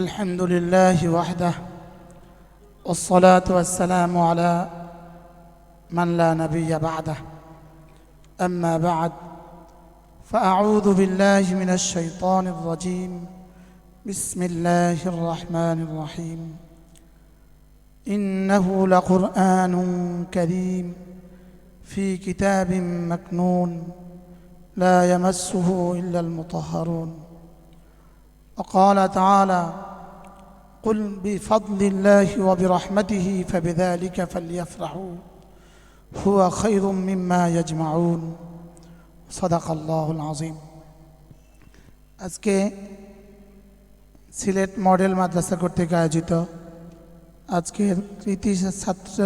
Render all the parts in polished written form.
الحمد لله وحده والصلاة والسلام على من لا نبي بعده أما بعد فأعوذ بالله من الشيطان الرجيم بسم الله الرحمن الرحيم إنه لقرآن كريم في كتاب مكنون لا يمسه إلا المطهرون وقال تعالى قل بفضل الله وبرحمته فبذلك فليفرحوا هو خير مما يجمعون صدق الله العظيم আজকে সিলেট মডেল মাদ্রাসা কর্তৃক আয়োজিত আজকের কৃতি ছাত্র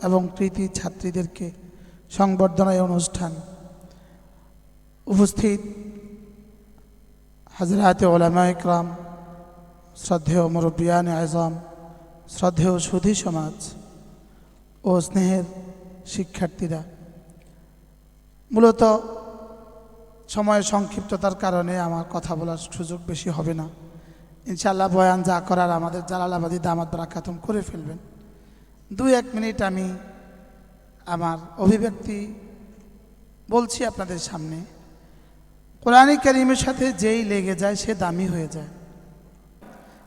এবং কৃতি ছাত্রীদেরকে সংবর্ধনা অনুষ্ঠান উপস্থিত হযরত উলামা ইকরাম, শ্রদ্ধেয় মুরব্বিয়ান আযম, শ্রদ্ধেয় সুধী সমাজ ও স্নেহের শিক্ষার্থীরা, মূলত সময়ের সংক্ষিপ্ততার কারণে আমার কথা বলার সুযোগ বেশি হবে না। ইনশাআল্লাহ বয়ান যা করার আমাদের জালালাবাদী দামাত বারাকাতুম করে ফেলবেন। 2-1 মিনিট আমি আমার অভিব্যক্তি বলছি আপনাদের সামনে। কোরআন কারীমের সাথে যেই লেগে যায় সে দামি হয়ে যায়।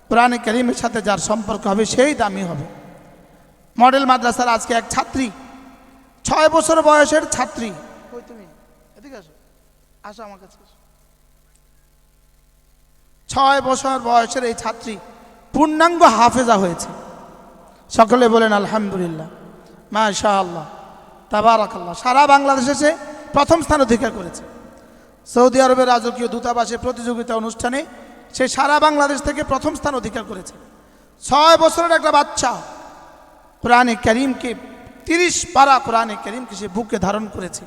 কোরআন কারীমের সাথে যার সম্পর্ক হবে সেই দামি হবে। মডেল মাদ্রাসার আজকে এক ছাত্রী, 6 বছর বয়সের ছাত্রী, কই তুমি এদিকে আসো, আসো আমার কাছে। 6 বছর বয়সের এই ছাত্রী পূর্ণাঙ্গ হাফেজা হয়েছে। সকলে বলেন আলহামদুলিল্লাহ, মাশাআল্লাহ, তাবারাকাল্লাহ। সারা বাংলাদেশে সে প্রথম স্থান অধিকার করেছে। সৌদি আরবের রাজকীয় দূতাবাসের প্রতিযোগিতা অনুষ্ঠানে সে সারা বাংলাদেশ থেকে প্রথম স্থান অধিকার করেছে। 6 বছরের একটা বাচ্চা কোরআনে কারীমকে 30 পারা কোরআনে কারীমকে সে বুকে ধারণ করেছে।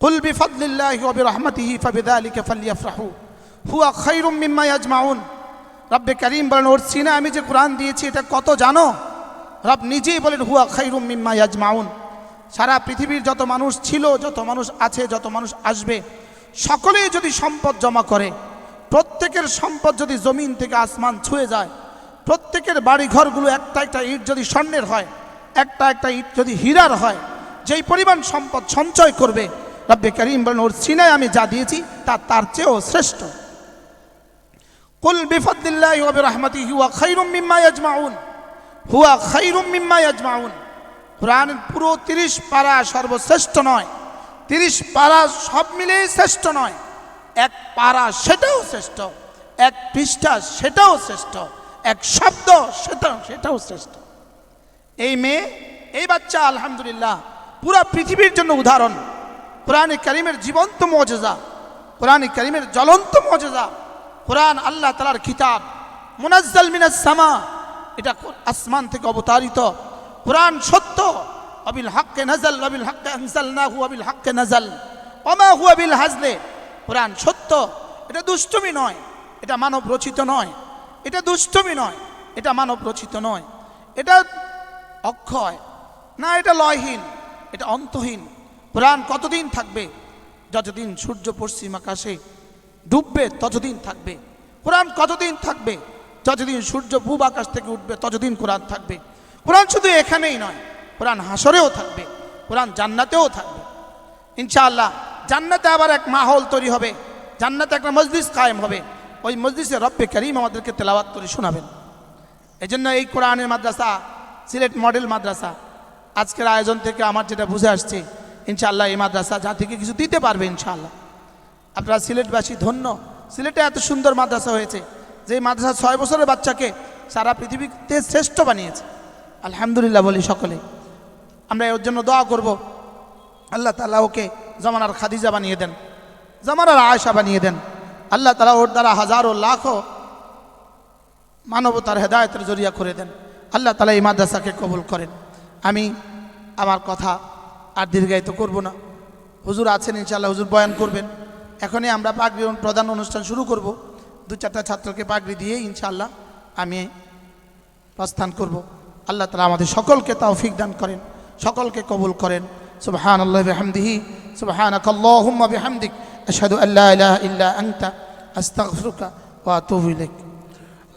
কুল বিফাদলিল্লাহি ওয়া বিরহমাতিহি ফাবিযালিকা ফালইফরাহু হুয়া খায়রুম মিম্মা ইয়াজমাউন। রব্বে কারীম বলেন, ওর সিনা আমি যে কোরআন দিয়েছি এটা কত জানো? রব নিজেই বলেন হুয়া খায়রুম মিম্মা ইয়াজমাউন। সারা পৃথিবীর যত মানুষ ছিল, যত মানুষ আছে, যত মানুষ আসবে, সকলেই যদি সম্পদ জমা করে, প্রত্যেকের সম্পদ যদি জমিন থেকে আসমান ছুঁয়ে যায়, প্রত্যেকের বাড়ি ঘরগুলো একটা একটা ইট যদি স্বর্ণের হয়, একটা একটা ইট যদি হীরার হয়, যেই পরিমাণ সম্পদ সঞ্চয় করবে, রব্বে কারীম বলেন ওর সিনায় আমি যা দিয়েছি তা তার চেয়েও শ্রেষ্ঠ। কুল বিফাদলিল্লাহি ওয়া বিরহমাতিহি হুয়া খায়রুম মিম্মা ইয়াজমাউন, হুয়া খায়রুম মিম্মা ইয়াজমাউন। কোরআনের পুরো 30 পারা সর্বশ্রেষ্ঠ নয়, 30 পারা সব মিলেই শ্রেষ্ঠ নয়, এক পারা সেটাও শ্রেষ্ঠ, এক পৃষ্ঠা সেটাও শ্রেষ্ঠ, এক শব্দ সেটাও শ্রেষ্ঠ। এই মেয়ে, এই বাচ্চা আলহামদুলিল্লাহ পুরা পৃথিবীর জন্য উদাহরণ। কোরআনে কারীমের জীবন্ত মুজিজা, কোরআনে কারীমের জ্বলন্ত মুজিজা। কোরআন আল্লাহ তাআলার কিতাব, মুনাজ্জাল মিনাস সামা, এটা আসমান থেকে অবতারিত। কোরআন সত্য, ওয়াবিল হাক্কি নাযাল ওয়াবিল হাক্কি আনজালনাহু ওয়াবিল হাক্কি নাযাল ওয়ামা হুয়া বিল হাজলি। কোরআন সত্য, এটা দুষ্টমি নয়, এটা মানব রচিত নয়, এটা দুষ্টমি নয়, এটা মানব রচিত নয়, এটা অক্ষয় না, এটা লয়হীন, এটা অন্তহীন। কোরআন কতদিন থাকবে? যতদিন সূর্য পশ্চিম আকাশে ডুববে ততদিন থাকবে। কোরআন কতদিন থাকবে? যতদিন সূর্য পূব আকাশ থেকে উঠবে ততদিন কোরআন থাকবে। কোরআন শুধু এখানেই নয়, কোরআন হাসরেও থাকবে, কোরআন জান্নাতেও থাকবে। ইনশাআল্লাহ জান্নাতে আবার এক মাহল তৈরি হবে, জান্নাতে একটা মজলিস কায়েম হবে। ওই মজলিসে রব্বে কারীম আমাদেরকে তেলাওয়াত করে শোনাবেন। এই জন্য এই কোরআনের মাদ্রাসা, সিলেট মডেল মাদ্রাসা, আজকের আয়োজন থেকে আমার যেটা বুঝে আসছে, ইনশাআল্লাহ এই মাদ্রাসা জাতিকে কিছু দিতে পারবে ইনশাআল্লাহ। আপনারা সিলেটবাসী ধন্য, সিলেটে এত সুন্দর মাদ্রাসা হয়েছে যে মাদ্রাসা 6 বছরের বাচ্চাকে সারা পৃথিবীতে শ্রেষ্ঠ বানিয়েছে। আলহামদুলিল্লাহ বলি সকলে। আমরা ওর জন্য দোয়া করব, আল্লাহ তাআলা ওকে জামানার খাদিজা বানিয়ে দেন, জামানার আয়েশা বানিয়ে দেন। আল্লাহ তাআলা ওর দ্বারা হাজারো লাখো মানবতার হেদায়েতের জরিয়া করে দেন। আল্লাহ তাআলা এই মাদ্রাসাকে কবুল করেন। আমি আমার কথা আর দীর্ঘায়িত করব না। হুজুর আছেন ইনশাআল্লাহ, হুজুর বয়ান করবেন। এখনই আমরা পাগড়ি প্রদান অনুষ্ঠান শুরু করব। 2-4টা ছাত্রকে পাগড়ি দিয়ে ইনশাআল্লাহ আমি প্রস্থান করব। আল্লাহ তাআলা আমাদের সকলকে তৌফিক দান করেন, সকলকে কবুল করেন। সুবহানাল্লাহি ওয়া বিহামদিহি, সুবহানাকাল্লাহুম্মা বিহামদিক, আশহাদু আল্লা ইলাহা ইল্লা আনতা, আস্তাগফিরুকা ওয়া আতুবু ইলাইক।